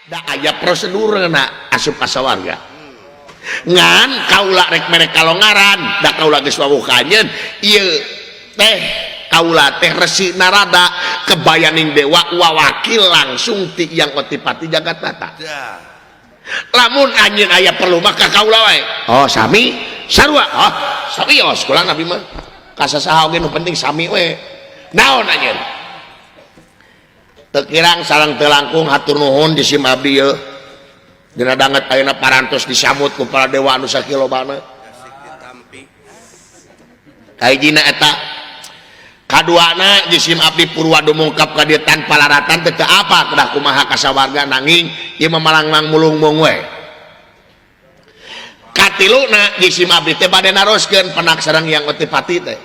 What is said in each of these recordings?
da aya prosedurna asup kasawarga ngan kaula rek mere kalongaran da kaula geus wawuhanjeun ieu teh kaula teh resi narada kebayaning dewa wawakil langsung ti yang otipati Jagatnata lamun anjeun aya perlu maka kaula wae oh sami sarua oh samios kulang nabi mah kasasaha oge nu penting sami we naon anjeun tekirang sareng teu langkung hatur nuhun di sim abdi yeuh dina danget ayeuna parantos disambut ku para dewa anu sakilobana kahijina eta kaduana di sim abdi purwa dumungkap ka dieu tanpa laratan teu apa kedah kumaha kasawarga nanging ieu mamalang-mang mulung-mung we katiluna di sim abdi teh bade naroskeun penak sareng yang otipati teh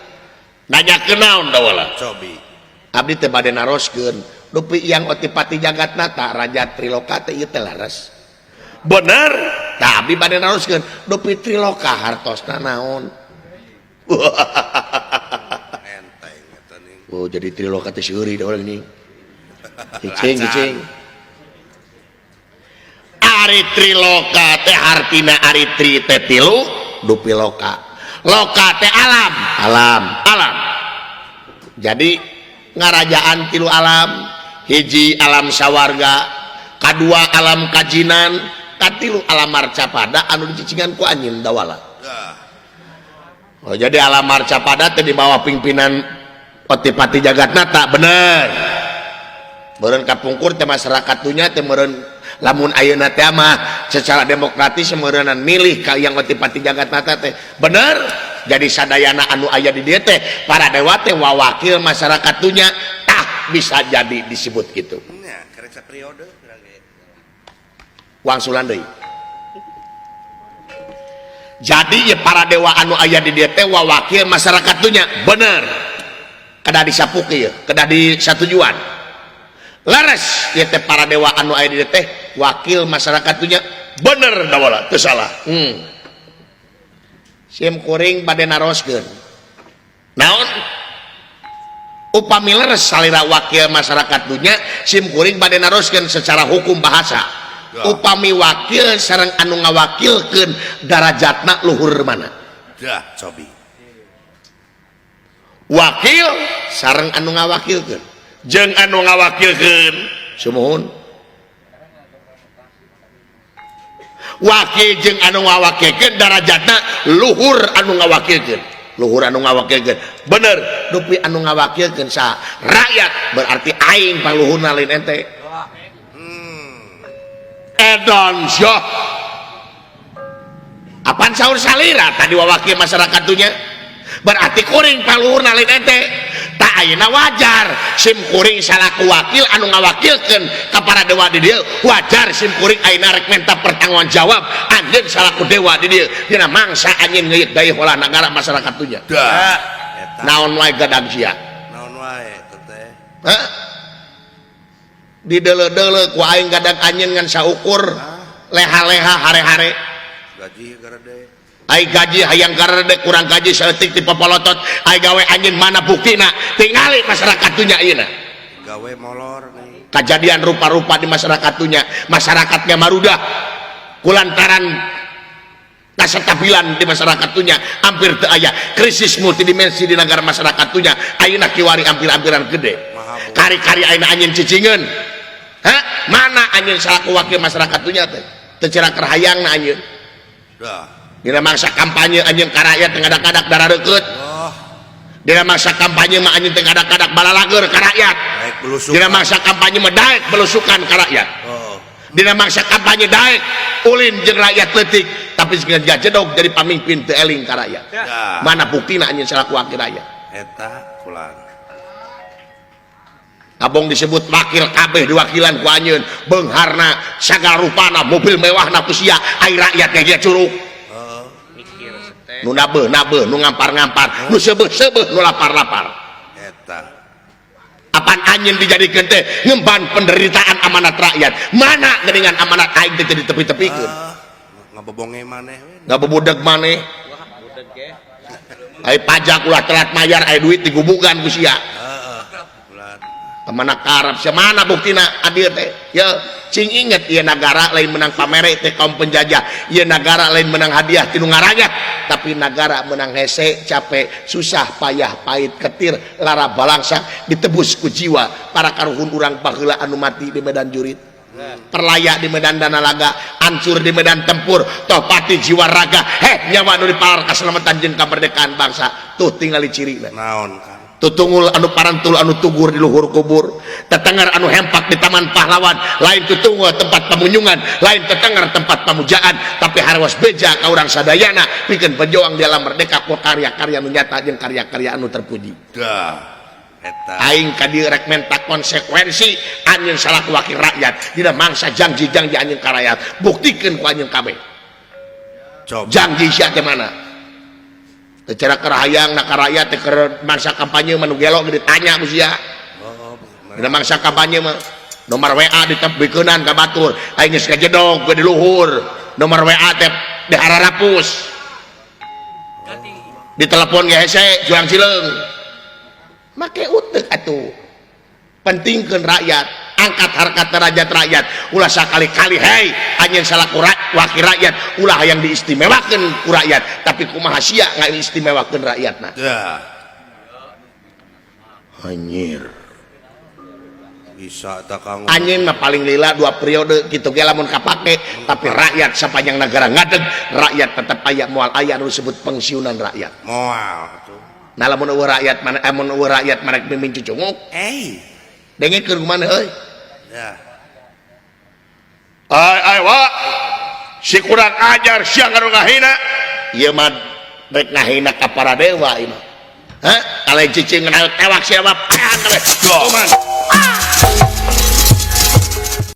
nanyakeun naon da wala cobi abdi teh bade naroskeun dupi yang otipati Jagatnata Raja Triloka teh ieu teh laras bener tah abdi bade naroskeun dupi Triloka hartosna naon enteng eta ning oh jadi Triloka teh seuri da urang ning cicing ari Triloka teh artina ari tri teh tilu dupi loka teh alam jadi ngarajaan tilu alam hiji alam sawarga kadua alam kajinan katilu alam marcapada anu dicicingan ku anjeun dawala oh jadi alam marcapada teh di bawah pimpinan otipati Jagatnata bener meureun kapungkur teh masyarakat dunya teh meureun lamun ayeuna teh mah secara demokratis meureunnan milih ka yang otipati Jagatnata teh bener jadi sadayana anu aya di dieu teh para dewa teh wawakil masyarakat dunya bisa jadi disebut gitu nya karek saperiode wangsulan deui jadi ya para dewa anu aya di dieu teh wawakil masyarakat dunya bener kedah disapuk ieu kedah disatujuan laras ieu teh para dewa anu aya di dieu teh wakil masyarakat dunya bener da wala teu salah sim kuring bade naroskeun naon upami leres salira wakil masyarakat dunya sim kuring bade naroskeun secara hukum bahasa upami wakil sareng anu ngawakilkeun darajatna luhur mana dah cobi wakil sareng anu ngawakilkeun jeung anu ngawakilkeun sumuhun wakil jeung anu ngawakilkeun darajatna luhur anu ngawakilkeun bener dupi anu ngawakilkeun sa rakyat berarti aing paluhurna lain ente edon syah apaan saur salira tadi wawakil masyarakat dunya berarti kuring paluhurna lain ente tak ayeuna wajar sim kuring salaku wakil anu ngawakilkeun ka para dewa di dieu wajar sim kuring ayeuna rek minta pertanggung jawab anjeun salaku dewa di dieu dina mangsa anjeun ngeuyeut dayeuh olah negara masyarakat dunya dah naon wae gadag sia naon wae teh hah dideuleu-deuleu ku aing gadag anjeun ngan saukur leha-leha hare-hare gaji garade ai gaji hayang garade kurang gaji saeutik ti popolotot ai gawe anjeun mana buktina tingali masyarakat dunya ayeuna gawe molor nih kejadian rupa-rupa di masyarakat dunya masyarakatnya marudah kulantaran kasetabilan di masyarakat dunya hampir teu aya krisis multidimensi di negara masyarakat dunya ayeuna kiwari hampir-hampiran gede kari-kari ayeuna anjeun cicingeun mana anjeun salaku wakil masyarakat dunya teh teu ciraker hayangna anjeun dah dina mangsa kampanye anjeun ka rakyat teu ngadak-ngadak darareukeut dina mangsa kampanye mah anjeun teu ngadak-ngadak balalager ka rakyat dina mangsa kampanye mah daek belusukan ka rakyat dina mangsa kampanye daek ulin jeung rakyat leutik tapi sengaja jedog jadi pamimpin teu eling ka rakyat mana buktina anjeun salaku wakil rakyat eta kulang abong disebut wakil kabeh diwakilan ku anjeun beungharna sagala rupana mobil mewahna ku sia ai rakyat ge curug nu nabeuh nu ngampar-ngampar nu seubeuh nu lapar-lapar eta apaan anjeun dijadikeun teh ngemban penderitaan amanat rakyat mana geuningan amanat aing teh jadi tepi-tepikeun ngabobonge maneh ngabobodeg maneh ai pajak ulah telat mayar ai duit digubugan ku sia kemana Arab mana buktina adir teh ya cing inget ieu negara lain menang pamere teh kaum penjajah ieu negara lain menang hadiah tinu ngaraja tapi negara menang hese capek susah payah pahit ketir lara balangsa ditebus ku jiwa para karuhun urang baheula anu mati di medan jurid perlayak di medan danalaga hancur di medan tempur toh pati jiwa raga nyawa anu dipalar keselamatan jeung kemerdekaan bangsa tuh tinggali cirina naon kan tutungul anu parantul anu tugur di luhur kubur tetengar anu hempak di taman pahlawan lain tutungul tempat pemunjungan lain tetengar tempat pemujaan tapi harwas beja ka urang sadayana pikeun pejuang di alam merdeka ku karya-karya anu nyata jeung karya-karya anu terpuji dah eta aing ka dieu rek menta konsekuensi anjeun salaku wakil rakyat dina mangsa janji-janji anjeun ka rakyat buktikeun ku anjeun kabeh coba janji sia teh mana cara kerahayang nak rakyat ke mangsa kampanye manu gelo ditanya ku sia dina mangsa kampanye mah nomor WA ditebikeunnan ka batur aing geus kajedog ke di luhur nomor WA teh dihararapus ditelepon ge hese juang cileung make uteuk atuh pentingkeun rakyat angkat harkat derajat rakyat ulah sakali-kali hei anjeun salaku wakil rakyat ulah yang diistimewakeun ku rakyat tapi kumaha sia ngaistimewakeun rakyatna dah anjir bisa tak kang anjeun mah paling lila 2 periode kitu ge lamun kapake tapi rakyat sapanjang negara ngadeg rakyat tetep aya moal aya anu disebut pensiunan rakyat moal tuh nah lamun eueuh rakyat mana mun eueuh rakyat mana mimin cucunguk dengekeun kumaha euy dah ay wa si kurang ajar siang anu ngahina ieu mah rek ngahina ka para dewa ieu mah heh alay cicing ngeunal tewak sia bab kuman